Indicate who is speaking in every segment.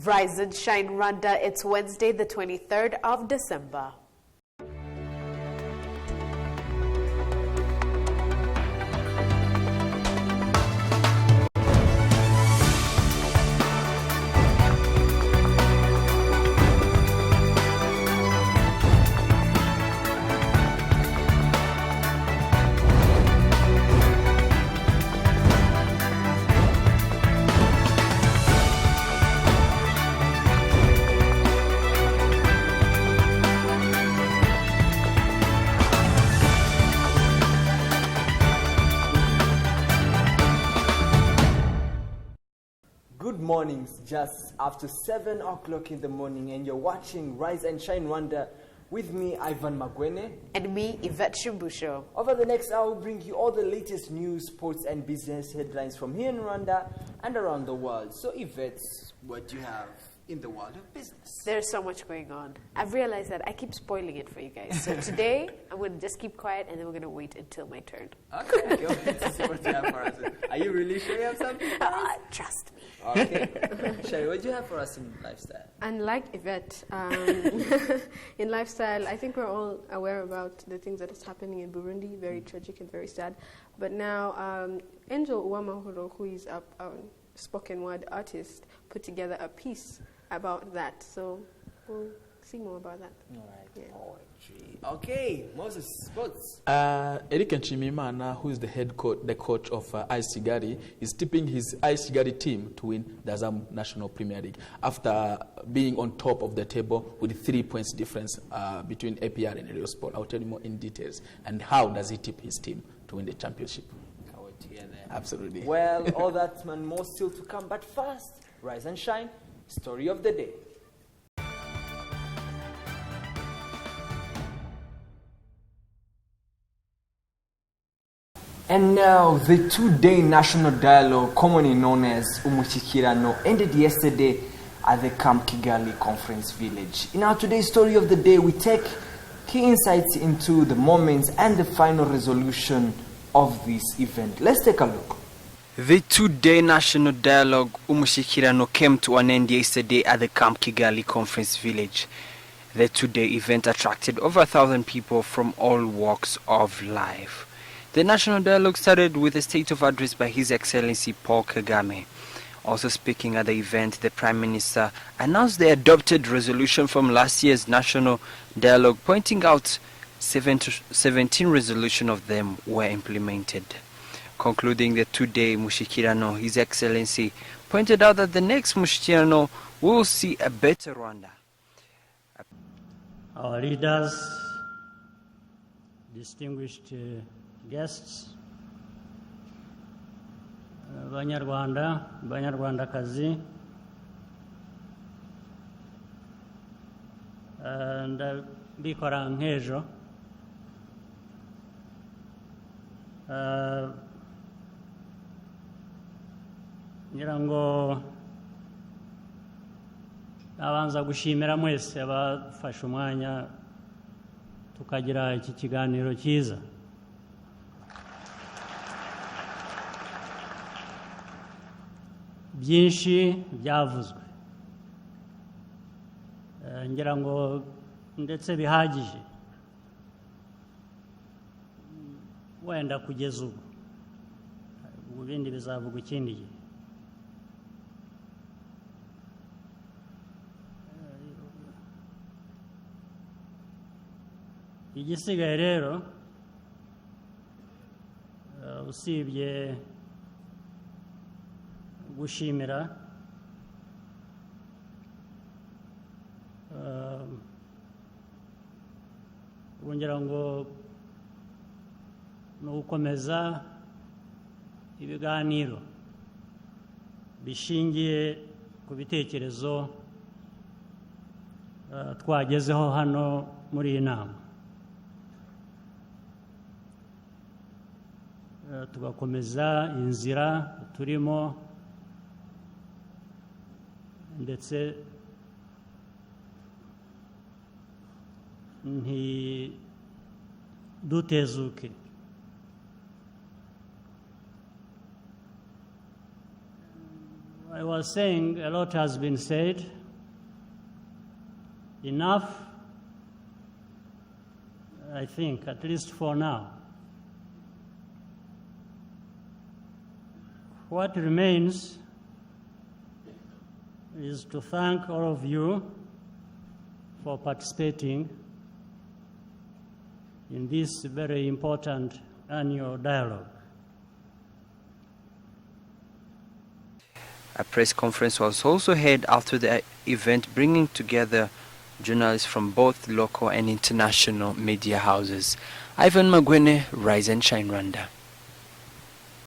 Speaker 1: Rise and shine, Rwanda. It's Wednesday, the 23rd of December.
Speaker 2: Good mornings, just after 7 o'clock in the morning, and you're watching Rise and Shine Rwanda with me, Ivan Magwene.
Speaker 1: And me, Yvette Shimbusho.
Speaker 2: Over the next hour, we'll bring you all the latest news, sports, and business headlines from here in Rwanda and around the world. So, Yvette, what do you have in the world of business?
Speaker 1: There's so much going on. I've realized that I keep spoiling it for you guys. So today, I'm going to just keep quiet, and then we're going to wait until my turn.
Speaker 2: Okay, let's see what you have for us. Are you really sure you have something for us?
Speaker 1: Trust me.
Speaker 2: Okay. Sherry, what do you have for us in lifestyle?
Speaker 3: And like Yvette, in lifestyle, I think we're all aware about the things that is happening in Burundi, very tragic and very sad. But now, Angel Uwamahoro, who is a spoken word artist, put together a piece about that. So we'll see more about that.
Speaker 2: All right. Yeah. Poetry. Okay, Moses, sports.
Speaker 4: Eric Nshimimana, who is the coach of ICE Kigali, is tipping his ICE Kigali team to win the Azam National Premier League after being on top of the table with 3 points difference between APR and Rio Sport. I'll tell you more in details. And how does he tip his team to win the championship?
Speaker 2: Together.
Speaker 4: Absolutely.
Speaker 2: Well, all that and more still to come, but first, Rise and Shine, story of the day. And now, the two-day national dialogue, commonly known as Umushyikirano, ended yesterday at the Camp Kigali Conference Village. In our today's story of the day, we take key insights into the moments and the final resolution of this event. Let's take a look.
Speaker 5: The two-day national dialogue Umushyikirano came to an end yesterday at the Camp Kigali Conference Village. The two-day event attracted over 1,000 people from all walks of life. The national dialogue started with a state of address by His Excellency Paul Kagame. Also speaking at the event, the Prime Minister announced the adopted resolution from last year's national dialogue, pointing out 17 resolutions of them were implemented. Concluding the two-day Mushyikirano, His Excellency pointed out that the next Mushyikirano will see a better Rwanda.
Speaker 6: Our leaders, distinguished guests, Banyarwanda, Banyarwandakazi, and bikora nk'ejo, ngira ngo abanza gushimira mwese abafashe umwanya tukagira iki kiganiro cyiza. Byinshi byavuzwe, ngira ngo ndetse bihagije wenda kugeza ubu bindi bizavuga ikindi gihe. Igisigaye rero usibye gushimira ngira ngo ni ugukomeza ibiganiro bishingiye ku bitekerezo twagezeho hano muri iyi nama, tugakomeza inzira turimo ndetse ntidutezuke. I was saying a lot has been said. Enough, I think, at least for now. What remains is to thank all of you for participating in this very important annual dialogue.
Speaker 5: A press conference was also held after the event, bringing together journalists from both local and international media houses. Ivan Magwene, Rise and Shine Rwanda.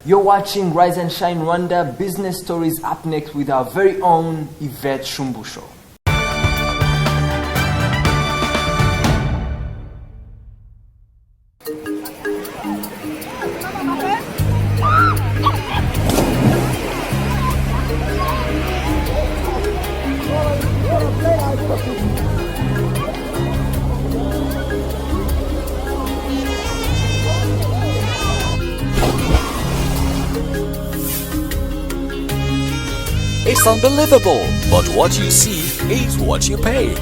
Speaker 2: You're watching Rise and Shine Rwanda. Business Stories up next with our very own Yvette Shumbusho.
Speaker 7: It's unbelievable, but what you see is what you pay.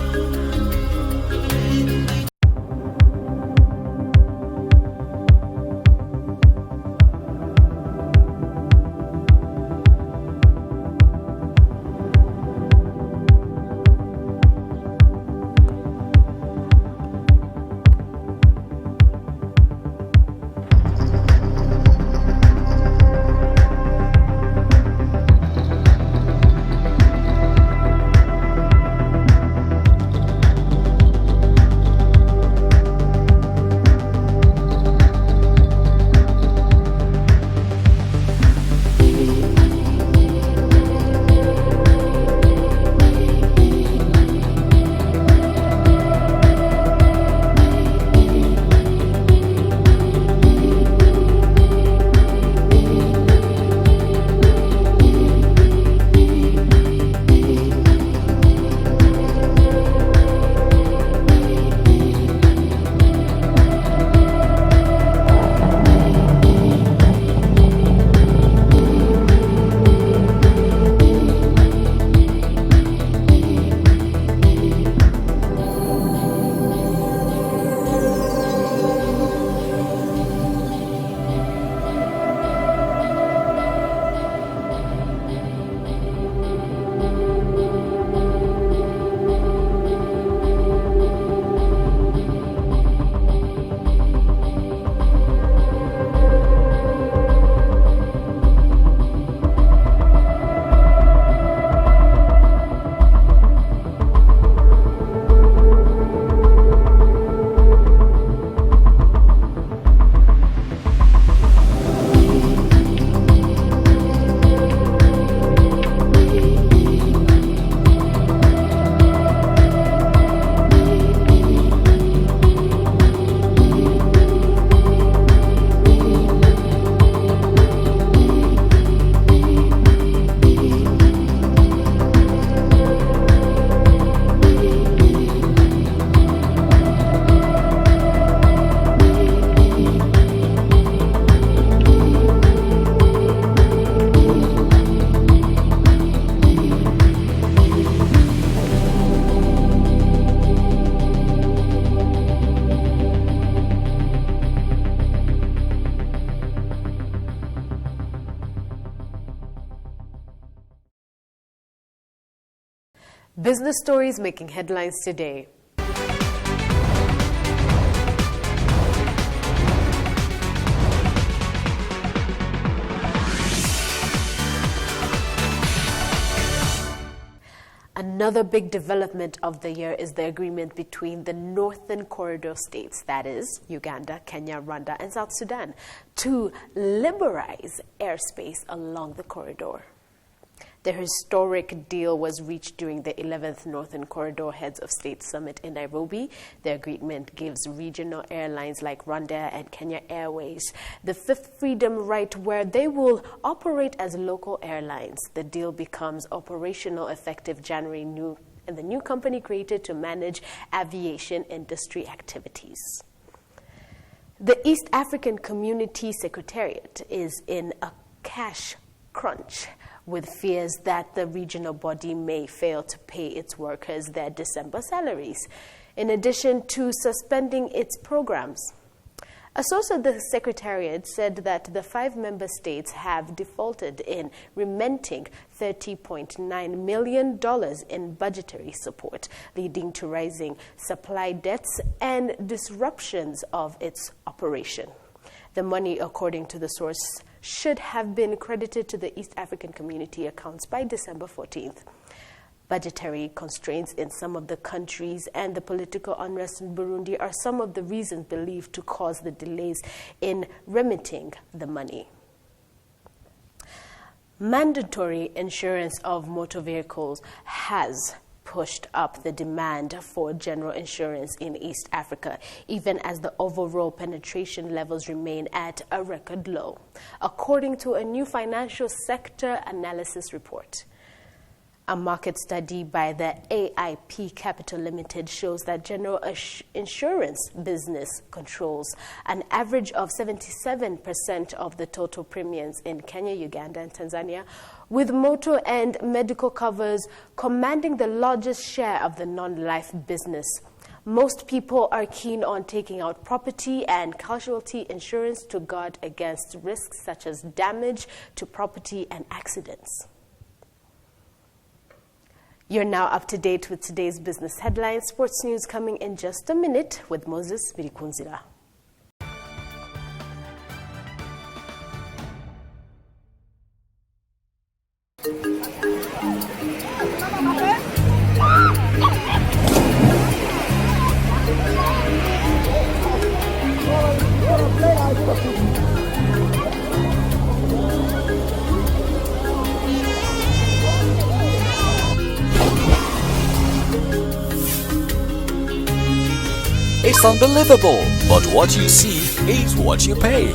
Speaker 1: Business stories making headlines today. Another big development of the year is the agreement between the Northern Corridor states, that is, Uganda, Kenya, Rwanda, and South Sudan, to liberalize airspace along the corridor. The historic deal was reached during the 11th Northern Corridor Heads of State Summit in Nairobi. The agreement gives regional airlines like Rwanda and Kenya Airways the fifth freedom right where they will operate as local airlines. The deal becomes operational effective January and the new company created to manage aviation industry activities. The East African Community Secretariat is in a cash crunch with fears that the regional body may fail to pay its workers their December salaries, in addition to suspending its programs. A source of the Secretariat said that the 5 member states have defaulted in remitting $30.9 million in budgetary support, leading to rising supply debts and disruptions of its operation. The money, according to the source, should have been credited to the East African Community accounts by December 14th. Budgetary constraints in some of the countries and the political unrest in Burundi are some of the reasons believed to cause the delays in remitting the money. Mandatory insurance of motor vehicles has pushed up the demand for general insurance in East Africa, even as the overall penetration levels remain at a record low, according to a new financial sector analysis report. A market study by the AIP Capital Limited shows that general insurance business controls an average of 77% of the total premiums in Kenya, Uganda, and Tanzania, with motor and medical covers commanding the largest share of the non-life business. Most people are keen on taking out property and casualty insurance to guard against risks such as damage to property and accidents. You're now up to date with today's business headlines. Sports news coming in just a minute with Moses Birikunzira.
Speaker 7: It's unbelievable, but what you see is what you pay.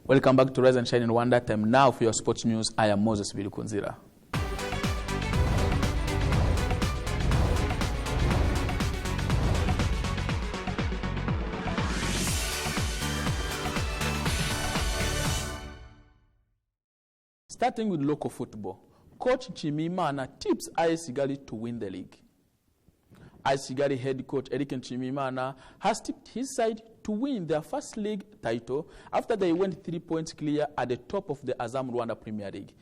Speaker 4: Welcome back to Rise and Shine in Rwanda. Time now for your sports news. I am Moses Birikunzira. Starting with local football, Coach Nshimiyimana tips AS Kigali to win the league. AS Kigali head coach Eric Nshimiyimana has tipped his side to win their first league title after they went 3 points clear at the top of the Azam Rwanda Premier League.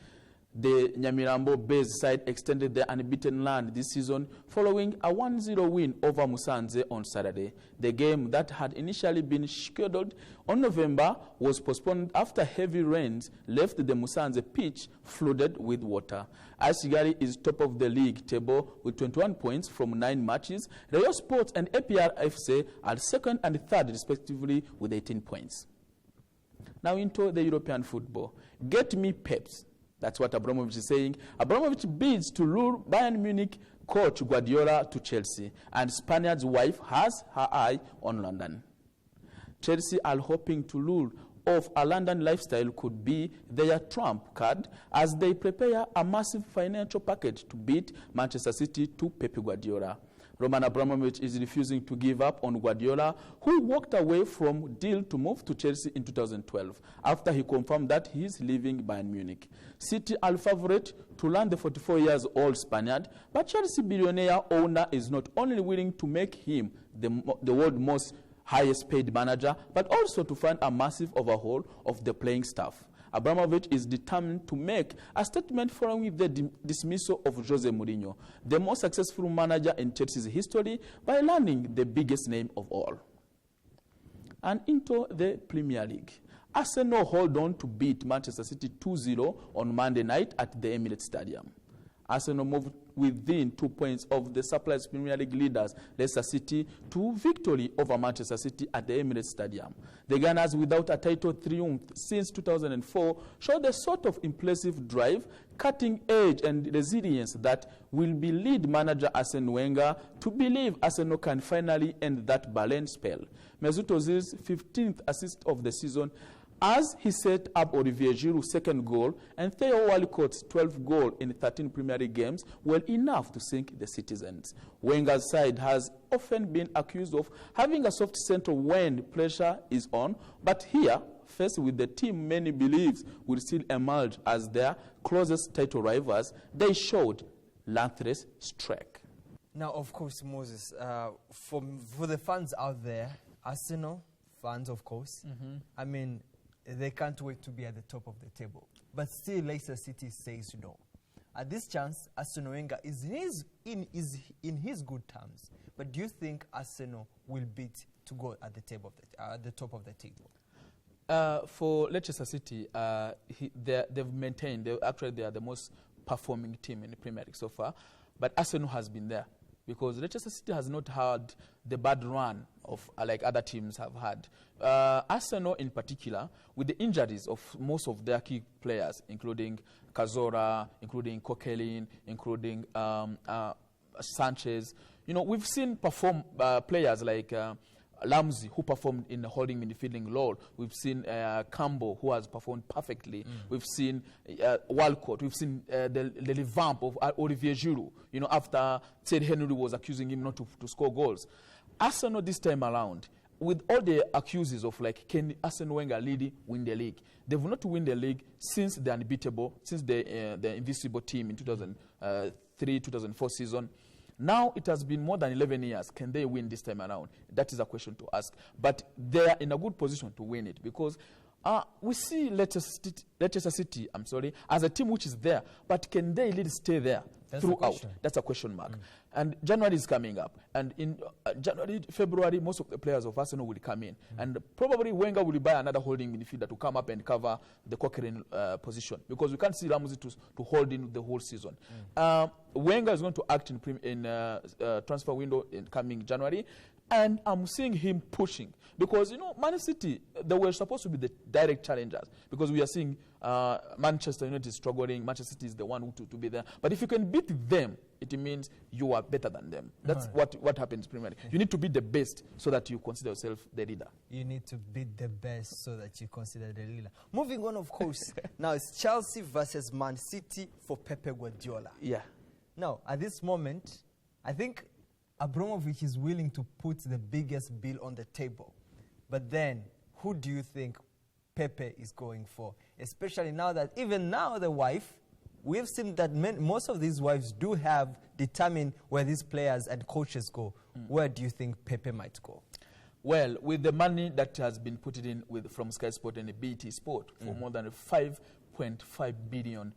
Speaker 4: The Nyamirambo-based side extended their unbeaten run this season following a 1-0 win over Musanze on Saturday. The game that had initially been scheduled on November was postponed after heavy rains left the Musanze pitch flooded with water. AS Kigali is top of the league table with 21 points from 9 matches. Rayon Sports and APR FC are second and third respectively with 18 points. Now into the European football. Get me Peps. That's what Abramovich is saying. Abramovich bids to lure Bayern Munich coach Guardiola to Chelsea, and Spaniard's wife has her eye on London. Chelsea are hoping to lure off a London lifestyle could be their trump card as they prepare a massive financial package to beat Manchester City to Pep Guardiola. Roman Abramovich is refusing to give up on Guardiola, who walked away from deal to move to Chelsea in 2012 after he confirmed that he is leaving Bayern Munich. City are favorite to land the 44-year-old Spaniard, but Chelsea billionaire owner is not only willing to make him the world's most highest paid manager, but also to find a massive overhaul of the playing staff. Abramovich is determined to make a statement following the dismissal of Jose Mourinho, the most successful manager in Chelsea's history, by landing the biggest name of all. And into the Premier League. Arsenal hold on to beat Manchester City 2-0 on Monday night at the Emirates Stadium. Arsenal moved within 2 points of the surplus Premier League leaders Leicester City to victory over Manchester City at the Emirates Stadium. The Gunners, without a title triumph since 2004, showed a sort of impressive drive, cutting edge and resilience that will be lead manager Arsene Wenger to believe Arsenal can finally end that Berlin spell. Mesut Ozil's 15th assist of the season as he set up Olivier Giroud's second goal, and Theo Walcott's 12th goal in 13 Premier League games were enough to sink the citizens. Wenger's side has often been accused of having a soft center when pressure is on, but here, faced with the team many believe will still emerge as their closest title rivals, they showed relentless strike.
Speaker 2: Now, of course, Moses, for the fans out there, Arsenal fans, of course, I mean, they can't wait to be at the top of the table. But still, Leicester City says no. At this chance, Arsene Wenger is in his good terms. But do you think Arsenal will beat to go at the top of the table?
Speaker 4: For Leicester City, they've maintained. They are the most performing team in the Premier League so far. But Arsenal has been there, because Leicester City has not had the bad run of like other teams have had. Arsenal in particular, with the injuries of most of their key players, including Cazorla, including Coquelin, including Sanchez. You know, we've seen players like Ramsey, who performed in the holding midfielding role. We've seen Campbell, who has performed perfectly. We've seen Walcott. We've seen the revamp of Olivier Giroud, you know, after Thierry Henry was accusing him not to score goals. Arsenal this time around, with all the accuses of like, can Arsene Wenger really win the league? They've not won the league since the unbeatable, since the invisible team in 2003-2004 season. Now it has been more than 11 years. Can they win this time around? That is a question to ask. But they are in a good position to win it, because we see Leicester City, as a team which is there. But can they really stay there throughout? That's a question mark. And January is coming up. And in January, February, most of the players of Arsenal will come in. And probably Wenger will buy another holding midfielder to come up and cover the Coquelin position. Because we can't see Ramsey to hold in the whole season. Wenger is going to act in transfer window in coming January. And I'm seeing him pushing. Because, you know, Man City, they were supposed to be the direct challengers. Because we are seeing Manchester United is struggling. Manchester City is the one to be there. But if you can beat them, it means you are better than them. That's what happens primarily. You need to be the best so that you consider yourself the leader.
Speaker 2: You need to beat the best so that you consider the leader. Moving on, of course, now it's Chelsea versus Man City for Pep Guardiola.
Speaker 4: Yeah.
Speaker 2: Now, at this moment, I think Abramovich is willing to put the biggest bill on the table. But then, who do you think Pepe is going for, especially now that even now the wife, we've seen that most of these wives do have determined where these players and coaches go. Where do you think Pepe might go?
Speaker 4: Well, with the money that has been put in from Sky Sport and BT Sport for more than 5.5 billion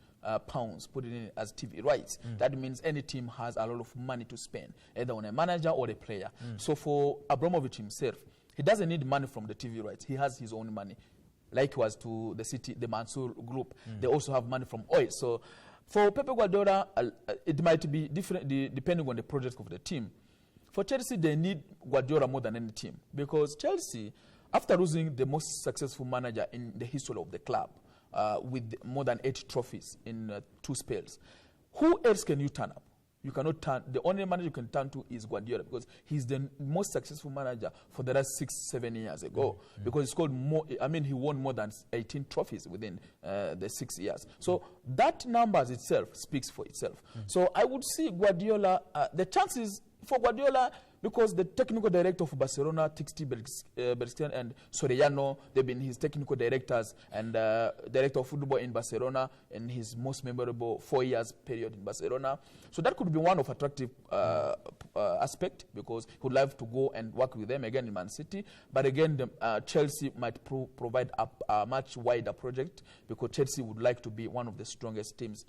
Speaker 4: pounds put it in as TV rights, that means any team has a lot of money to spend, either on a manager or a player. So for Abramovich himself, he doesn't need money from the TV rights. He has his own money. Likewise to the City, the Mansour Group, they also have money from oil. So for Pepe Guardiola, it might be different depending on the project of the team. For Chelsea, they need Guardiola more than any team, because Chelsea, after losing the most successful manager in the history of the club, with more than 8 trophies in 2 spells, who else can you turn up? You cannot turn. The only manager you can turn to is Guardiola, because he's the most successful manager for the last 6-7 years ago. Because he scored more. I mean, he won more than 18 trophies within the 6 years. So that numbers itself speaks for itself. So I would see Guardiola. The chances for Guardiola, because the technical director of Barcelona, Tixti Bergstein and Soriano, they've been his technical directors and director of football in Barcelona in his most memorable 4 years period in Barcelona. So that could be one of attractive aspect, because he would love to go and work with them again in Man City. But again, Chelsea might provide a much wider project, because Chelsea would like to be one of the strongest teams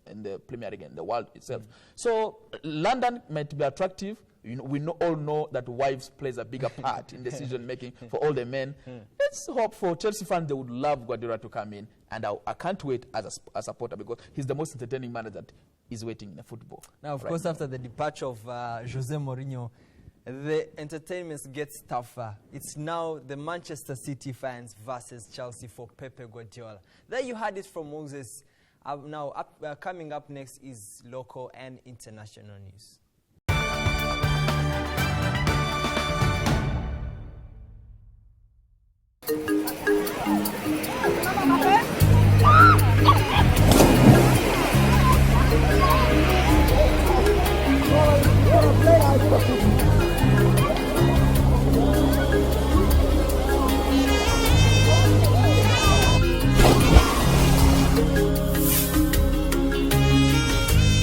Speaker 4: in the Premier League in the world itself. So London might be attractive. We all know that wives plays a bigger part in decision making for all the men. Let's hope for Chelsea fans, they would love Guardiola to come in, and I can't wait as a supporter, because he's the most entertaining manager that is waiting in the football.
Speaker 2: Now, of course, after the departure of Jose Mourinho, the entertainment gets tougher. It's now the Manchester City fans versus Chelsea for Pepe Guardiola. There you had it from Moses. Coming up next is local and international news.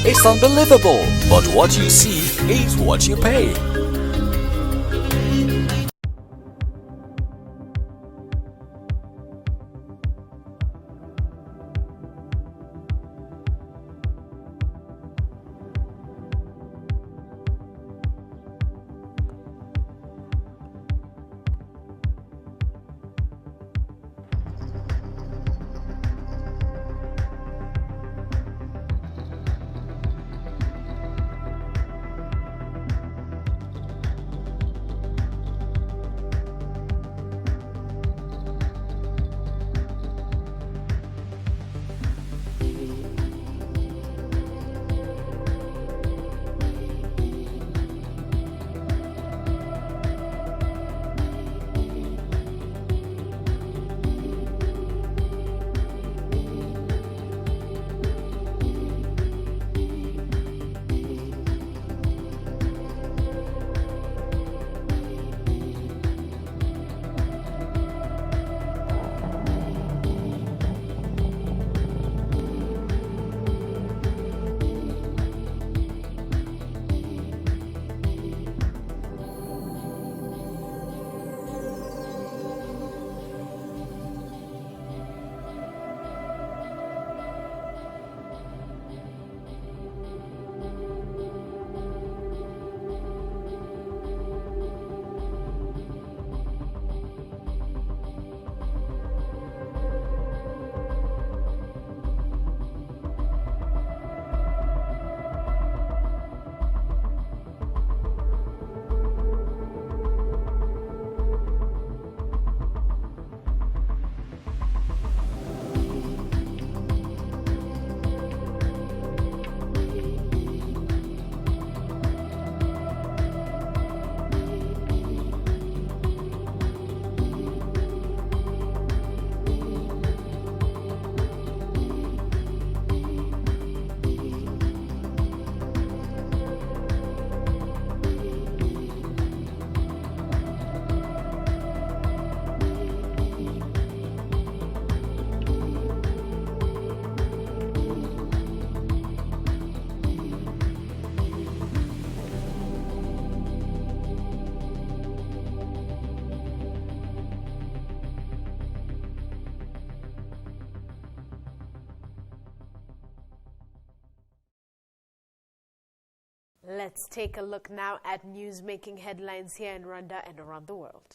Speaker 7: It's unbelievable, but what you see is what you pay.
Speaker 1: Let's take a look now at news making headlines here in Rwanda and around the world.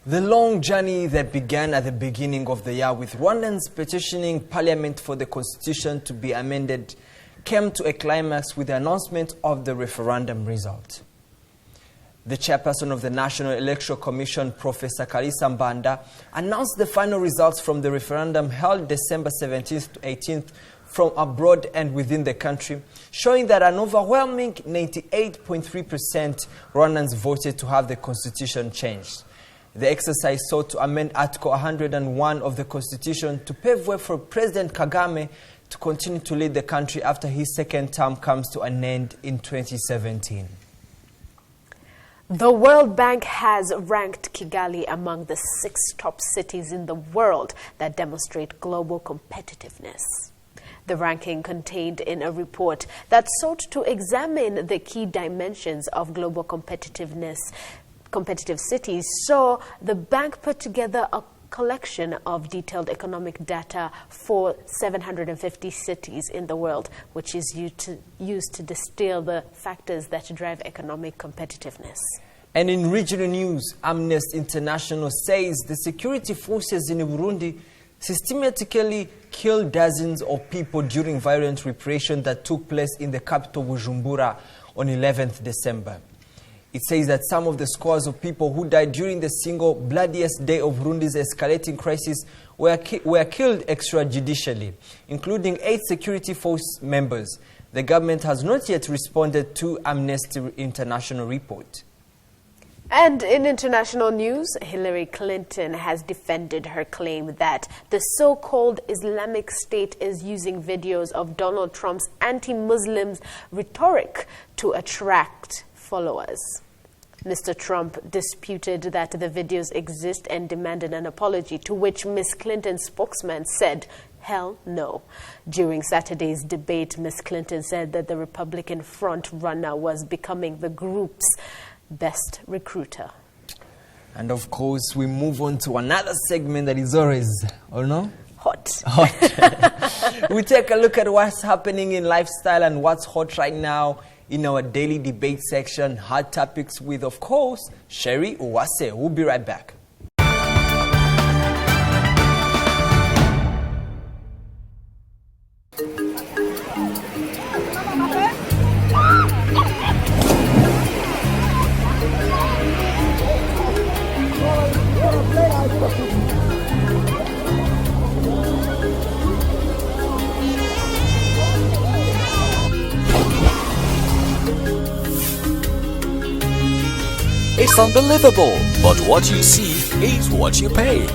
Speaker 2: The long journey that began at the beginning of the year with Rwandans petitioning Parliament for the Constitution to be amended came to a climax with the announcement of the referendum result. The chairperson of the National Electoral Commission, Professor Kalisa Mbanda, announced the final results from the referendum held December 17th to 18th from abroad and within the country, showing that an overwhelming 98.3% Rwandans voted to have the constitution changed. The exercise sought to amend Article 101 of the Constitution to pave way for President Kagame to continue to lead the country after his second term comes to an end in 2017.
Speaker 1: The World Bank has ranked Kigali among the 6 top cities in the world that demonstrate global competitiveness. The ranking contained in a report that sought to examine the key dimensions of global competitive cities, so the bank put together a collection of detailed economic data for 750 cities in the world, which is used to distill the factors that drive economic competitiveness.
Speaker 2: And in regional news, Amnesty International says the security forces in Burundi systematically killed dozens of people during violent repression that took place in the capital Bujumbura on 11th December. It says that some of the scores of people who died during the single bloodiest day of Burundi's escalating crisis were killed extrajudicially, including 8 security force members. The government has not yet responded to Amnesty International report.
Speaker 1: And in international news, Hillary Clinton has defended her claim that the so-called Islamic State is using videos of Donald Trump's anti-Muslim rhetoric to attract followers. Mr. Trump disputed that the videos exist and demanded an apology, to which Ms. Clinton's spokesman said, "Hell no." During Saturday's debate, Ms. Clinton said that the Republican front runner was becoming the group's best recruiter.
Speaker 2: And of course, we move on to another segment that is always,
Speaker 1: Hot.
Speaker 2: We take a look at what's happening in lifestyle and what's hot right now in our daily debate section, hot topics with, of course, Sherry Uwase. We'll be right back.
Speaker 7: It's unbelievable, but what you see is what you pay.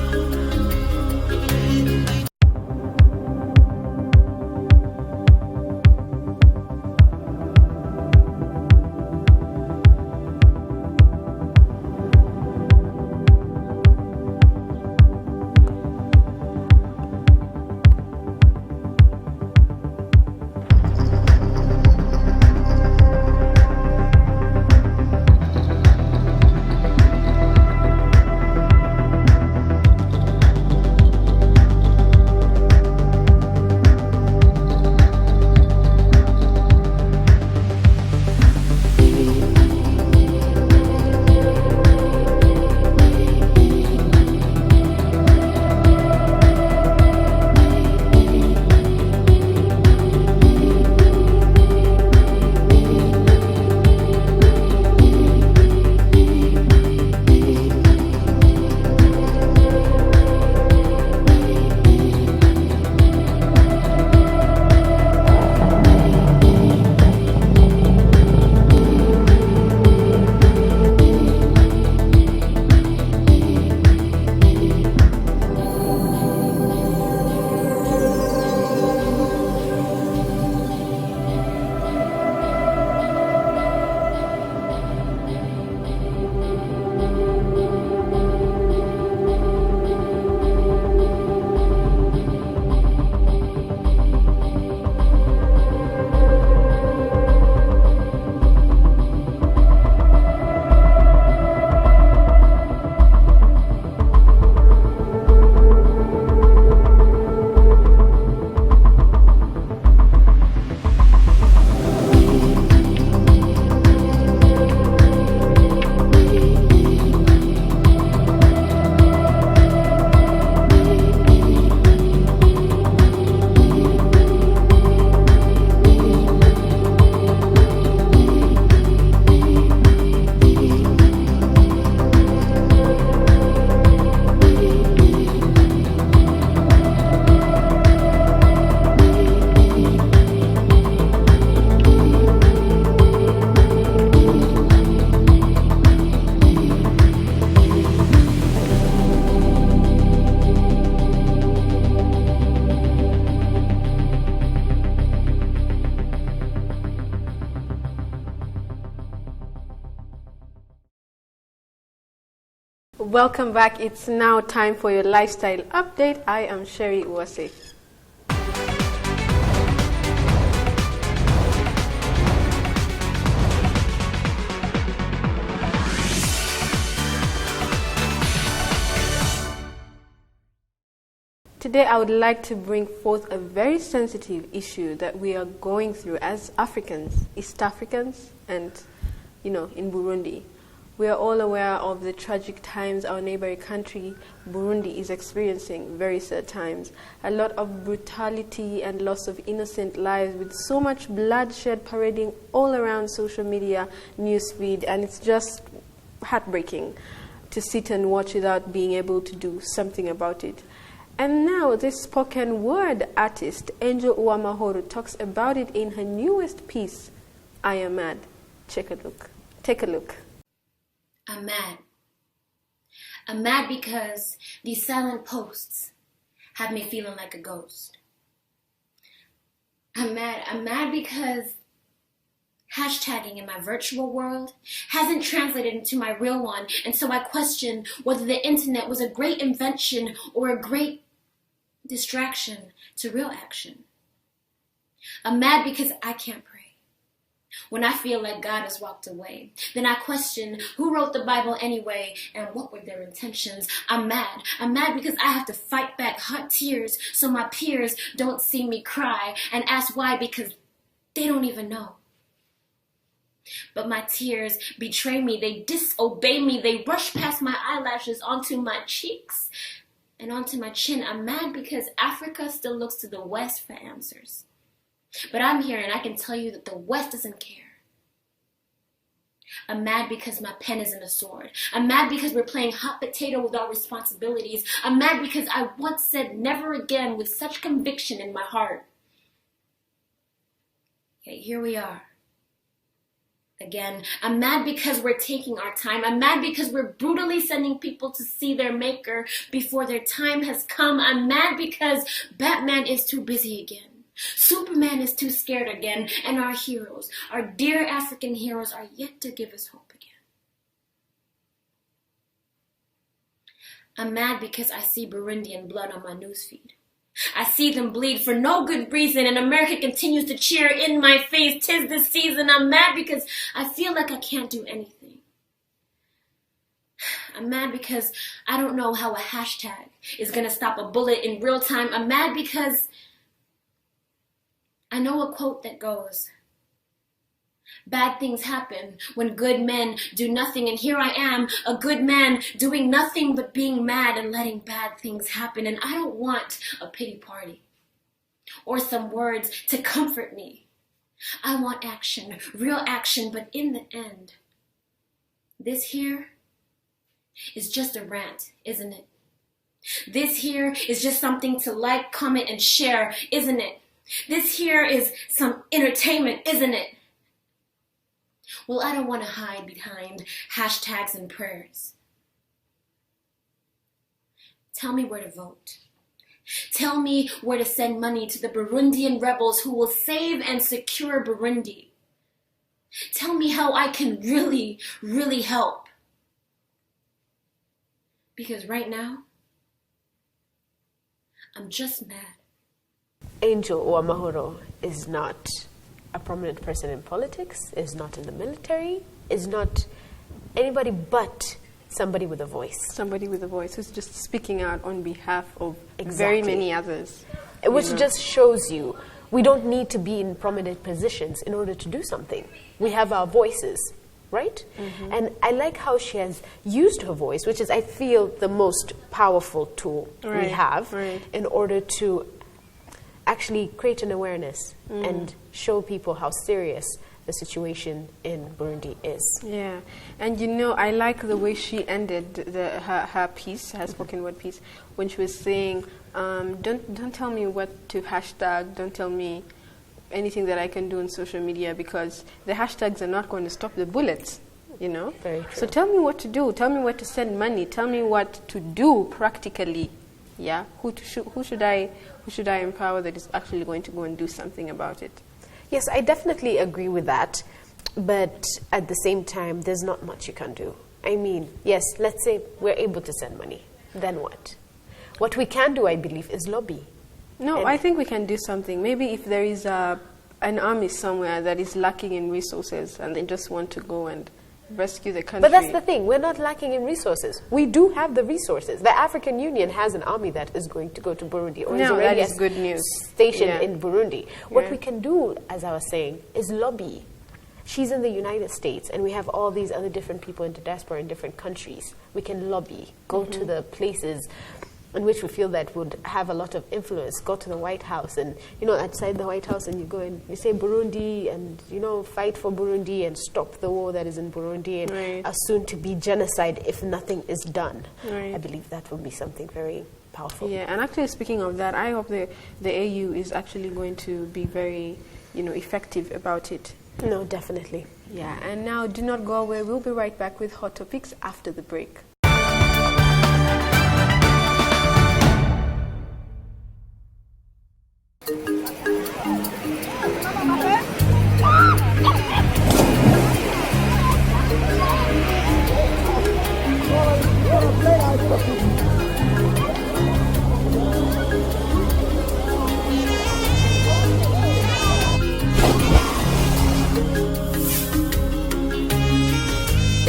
Speaker 3: Welcome back. It's now time for your lifestyle update. I am Sherry Uwase. Today I would like to bring forth a very sensitive issue that we are going through as Africans, East Africans, and, in Burundi. We are all aware of the tragic times our neighboring country, Burundi, is experiencing, very sad times. A lot of brutality and loss of innocent lives with so much bloodshed parading all around social media, newsfeed, and it's just heartbreaking to sit and watch without being able to do something about it. And now this spoken word artist, Angel Uwamahoro, talks about it in her newest piece, I Am Mad. Take a look.
Speaker 8: I'm mad. I'm mad because these silent posts have me feeling like a ghost. I'm mad because hashtagging in my virtual world hasn't translated into my real one, and so I question whether the internet was a great invention or a great distraction to real action. I'm mad because I can't pray. When I feel like God has walked away, then I question who wrote the Bible anyway and what were their intentions. I'm mad. I'm mad because I have to fight back hot tears so my peers don't see me cry and ask why, because they don't even know. But my tears betray me. They disobey me. They rush past my eyelashes onto my cheeks and onto my chin. I'm mad because Africa still looks to the West for answers. But I'm here and I can tell you that the West doesn't care. I'm mad because my pen isn't a sword. I'm mad because we're playing hot potato with our responsibilities. I'm mad because I once said never again with such conviction in my heart. Yet here we are. Again, I'm mad because we're taking our time. I'm mad because we're brutally sending people to see their maker before their time has come. I'm mad because Batman is too busy again. Superman is too scared again, and our heroes, our dear African heroes, are yet to give us hope again. I'm mad because I see Burundian blood on my newsfeed. I see them bleed for no good reason, and America continues to cheer in my face. 'Tis the season. I'm mad because I feel like I can't do anything. I'm mad because I don't know how a hashtag is going to stop a bullet in real time. I'm mad because I know a quote that goes, bad things happen when good men do nothing, and here I am, a good man, doing nothing but being mad and letting bad things happen, and I don't want a pity party or some words to comfort me. I want action, real action, but in the end, this here is just a rant, isn't it? This here is just something to like, comment, and share, isn't it? This here is some entertainment, isn't it? Well, I don't want to hide behind hashtags and prayers. Tell me where to vote. Tell me where to send money to the Burundian rebels who will save and secure Burundi. Tell me how I can really, really help. Because right now, I'm just mad.
Speaker 1: Angel Uwamahoro is not a prominent person in politics, is not in the military, is not anybody but somebody with a voice.
Speaker 3: Somebody with a voice who's just speaking out on behalf of
Speaker 1: Exactly.
Speaker 3: very many others.
Speaker 1: Which just shows you we don't need to be in prominent positions in order to do something. We have our voices, right? Mm-hmm. And I like how she has used her voice, which is, I feel, the most powerful tool we have in order to actually create an awareness and show people how serious the situation in Burundi is.
Speaker 3: Yeah, and I like the way she ended her piece, her spoken word piece, when she was saying, don't tell me what to hashtag, don't tell me anything that I can do on social media, because the hashtags are not going to stop the bullets,
Speaker 1: Very true.
Speaker 3: So tell me what to do, tell me where to send money, tell me what to do practically. Yeah, who should I empower that is actually going to go and do something about it?
Speaker 1: Yes, I definitely agree with that, but at the same time, there's not much you can do. I mean, yes, let's say we're able to send money. Then what? What we can do, I believe, is lobby.
Speaker 3: No,
Speaker 1: And
Speaker 3: I think we can do something. Maybe if there is an army somewhere that is lacking in resources and they just want to go and rescue the country.
Speaker 1: But that's the thing. We're not lacking in resources. We do have the resources. The African Union has an army that is going to go to Burundi, or is
Speaker 3: No,
Speaker 1: already
Speaker 3: that is good news.
Speaker 1: stationed
Speaker 3: Yeah.
Speaker 1: in Burundi. What
Speaker 3: Yeah.
Speaker 1: we can do, as I was saying, is lobby. She's in the United States, and we have all these other different people in the diaspora in different countries. We can lobby, go to the places in which we feel that would have a lot of influence. Go to the White House, and outside the White House, and you go and you say Burundi, and fight for Burundi and stop the war that is in Burundi, and
Speaker 3: Right.
Speaker 1: a soon-to-be genocide if nothing is done.
Speaker 3: Right.
Speaker 1: I believe that will be something very powerful.
Speaker 3: Yeah, and actually speaking of that, I hope the AU is actually going to be very, effective about it.
Speaker 1: No, definitely.
Speaker 3: Yeah, and now do not go away. We'll be right back with Hot Topics after the break.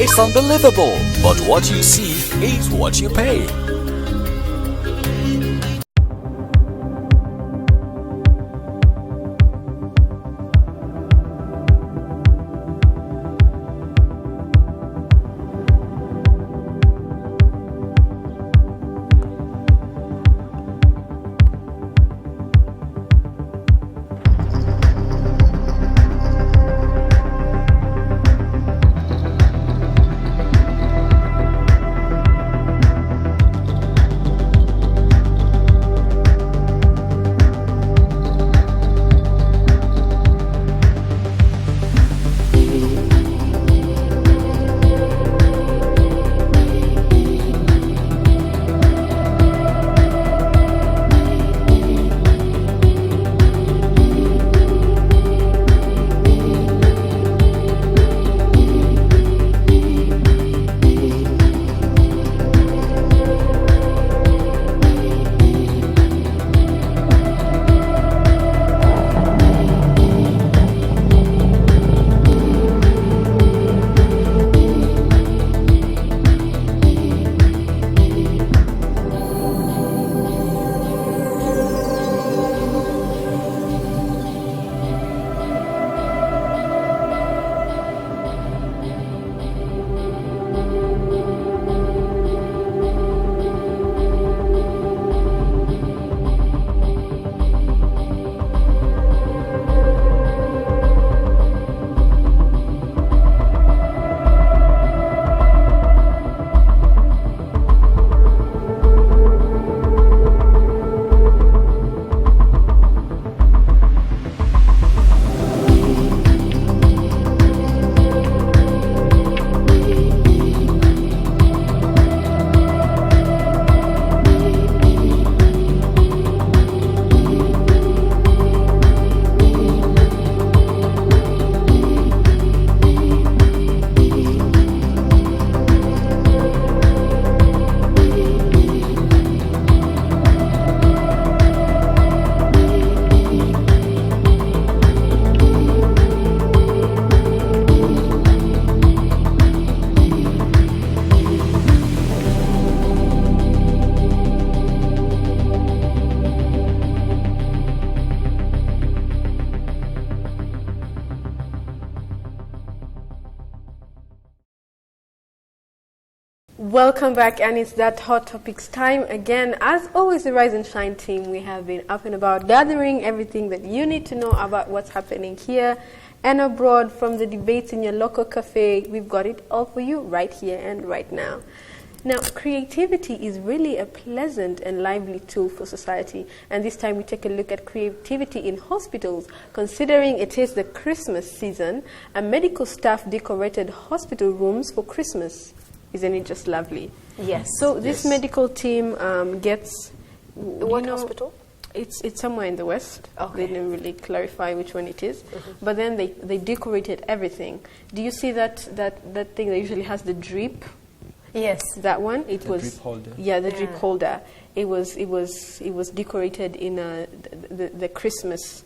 Speaker 7: It's unbelievable, but what you see is what you pay.
Speaker 3: Welcome back, and it's that Hot Topics time again. As always, the Rise and Shine team, we have been up and about gathering everything that you need to know about what's happening here and abroad, from the debates in your local cafe. We've got it all for you right here and right now. Now, creativity is really a pleasant and lively tool for society, and this time we take a look at creativity in hospitals. Considering it is the Christmas season, and medical staff decorated hospital rooms for Christmas. Isn't it just lovely?
Speaker 1: Yes.
Speaker 3: So this medical team gets...
Speaker 1: What hospital?
Speaker 3: It's somewhere in the West.
Speaker 1: Okay.
Speaker 3: They didn't really clarify which one it is. But then they decorated everything. Do you see that thing that usually has the drip
Speaker 1: Yes.
Speaker 3: That one, it
Speaker 5: The
Speaker 3: was
Speaker 5: drip holder.
Speaker 3: Yeah, the drip holder. It was decorated in the Christmas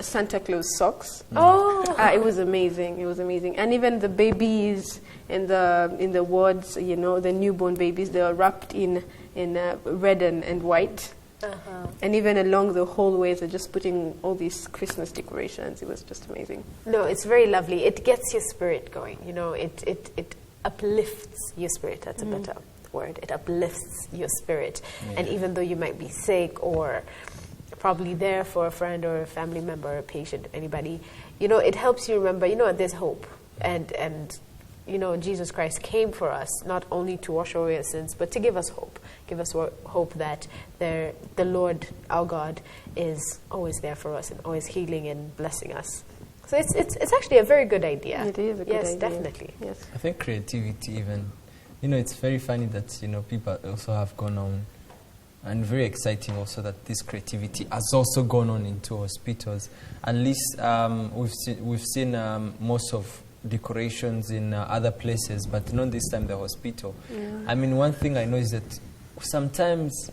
Speaker 3: Santa Claus socks.
Speaker 1: Oh.
Speaker 3: It was amazing. It was amazing. And even the babies in the wards, you know, the newborn babies, they were wrapped in red and white. And even along the hallways, they're just putting all these Christmas decorations. It was just amazing.
Speaker 1: No, it's very lovely. It gets your spirit going. You know, it uplifts your spirit. That's a better word. It uplifts your spirit. And even though you might be sick or probably there for a friend or a family member or a patient, anybody, you know, it helps you remember, you know, there's hope. And you know, Jesus Christ came for us not only to wash away our sins, but to give us hope. Give us hope that the Lord, our God, is always there for us and always healing and blessing us. So it's actually a very good idea.
Speaker 3: It is a good idea.
Speaker 1: Yes, definitely.
Speaker 3: Yes.
Speaker 9: I think creativity even, you know, it's very funny that, you know, people also have gone on, and very exciting also that this creativity has also gone on into hospitals. At least we've seen most of decorations in other places, but not this time the hospital. I mean, one thing I know is that sometimes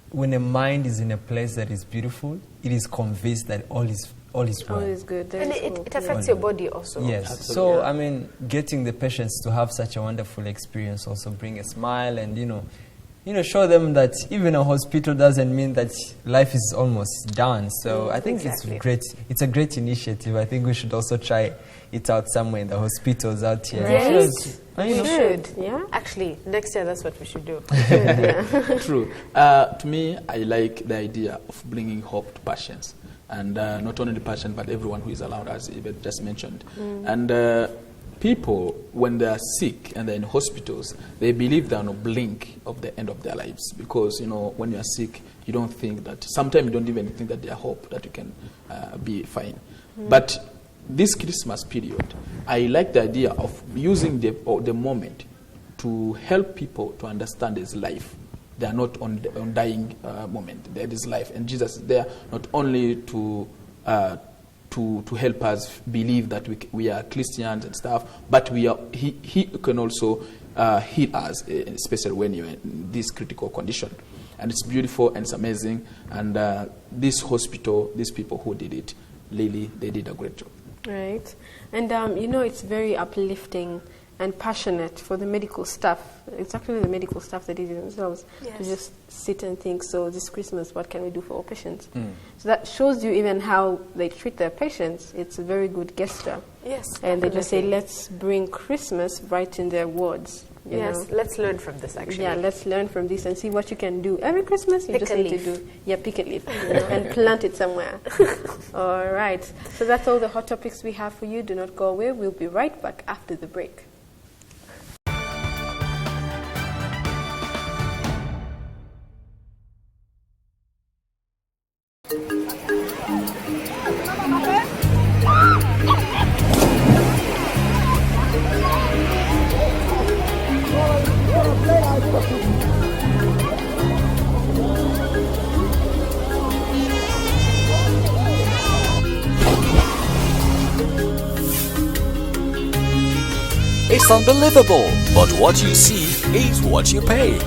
Speaker 9: when a mind is in a place that is beautiful, it is convinced that all is well.
Speaker 3: All is good.
Speaker 1: And it affects your body also.
Speaker 9: Yes.
Speaker 4: Absolutely.
Speaker 9: So, I mean, getting the patients to have such a wonderful experience also bring a smile and, you know, show them that even a hospital doesn't mean that life is almost done. So I think it's great. It's a great initiative. I think we should also try it out somewhere in the hospitals out here.
Speaker 1: Yes.
Speaker 3: We should. Yeah.
Speaker 1: Actually, next year that's what we should do.
Speaker 4: True. To me, I like the idea of bringing hope to patients. And not only the patient, but everyone who is around, as Yvette just mentioned. And people, when they are sick and they're in hospitals, they believe they're on a blink of the end of their lives. Because, you know, when you are sick, you don't think that, sometimes you don't even think that there's hope that you can be fine. But this Christmas period, I like the idea of using the moment to help people to understand his life. They are not on dying moment. There is life. And Jesus is there not only to help us believe that we are Christians and stuff, but he can also heal us, especially when you're in this critical condition. And it's beautiful and it's amazing. And this hospital, these people who did it, really, they did a great job.
Speaker 3: Right. And, you know, it's very uplifting and passionate for the medical staff. It's actually the medical staff that did it themselves to just sit and think, so this Christmas, what can we do for our patients? So that shows you even how they treat their patients. It's a very good gesture.
Speaker 1: Yes.
Speaker 3: And they just say, let's bring Christmas right in their wards. You know?
Speaker 1: Let's learn from this, actually.
Speaker 3: Yeah, let's learn from this and see what you can do. Every Christmas, you
Speaker 1: Pick
Speaker 3: just
Speaker 1: a
Speaker 3: need
Speaker 1: leaf.
Speaker 3: to do, pick a leaf, you know, and plant it somewhere. All right. So that's all the hot topics we have for you. Do not go away. We'll be right back after the break.
Speaker 7: It's unbelievable, but what you see is what you pay.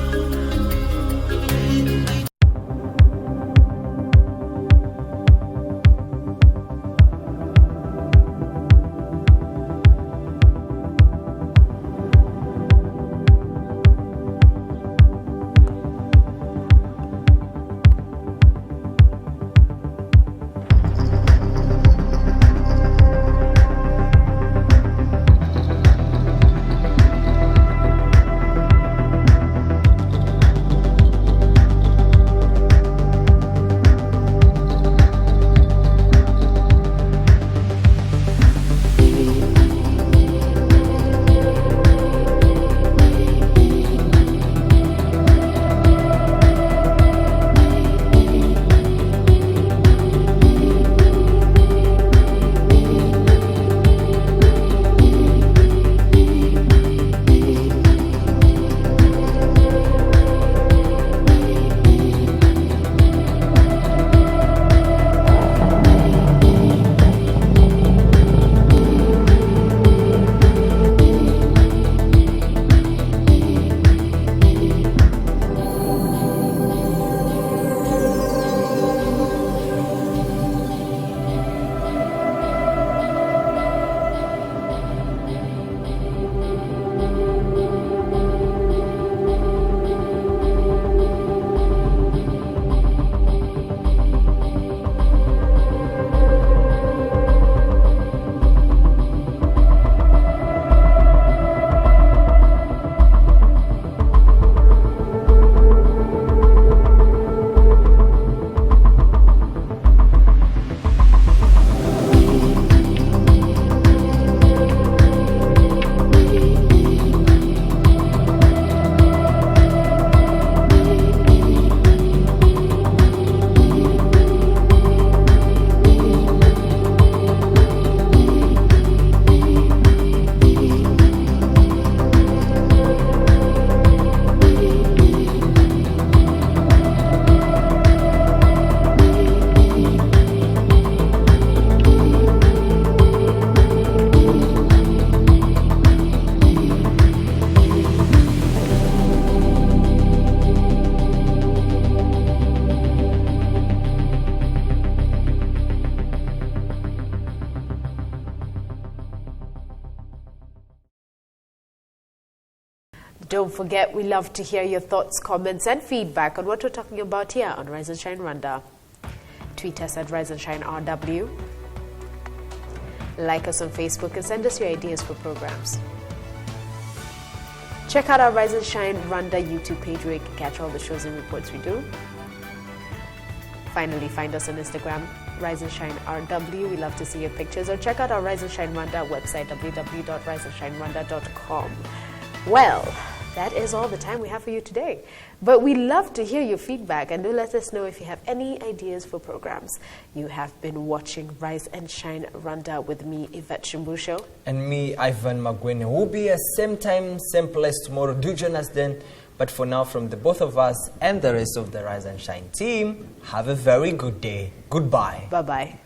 Speaker 1: Don't forget, we love to hear your thoughts, comments, and feedback on what we're talking about here on Rise and Shine Rwanda. Tweet us at Rise and Shine RW. Like us on Facebook and send us your ideas for programs. Check out our Rise and Shine Rwanda YouTube page where you can catch all the shows and reports we do. Finally, find us on Instagram, Rise and Shine RW. We love to see your pictures. Or check out our Rise and Shine Rwanda website, www.riseandshinerwanda.com. Well, that is all the time we have for you today. But we love to hear your feedback, and do let us know if you have any ideas for programs. You have been watching Rise and Shine Rwanda with me, Yvette Shimbusho.
Speaker 2: And me, Ivan Magwene. We'll be at same time, same place tomorrow. Do join us then. But for now, from the both of us and the rest of the Rise and Shine team, have a very good day. Goodbye.
Speaker 1: Bye-bye.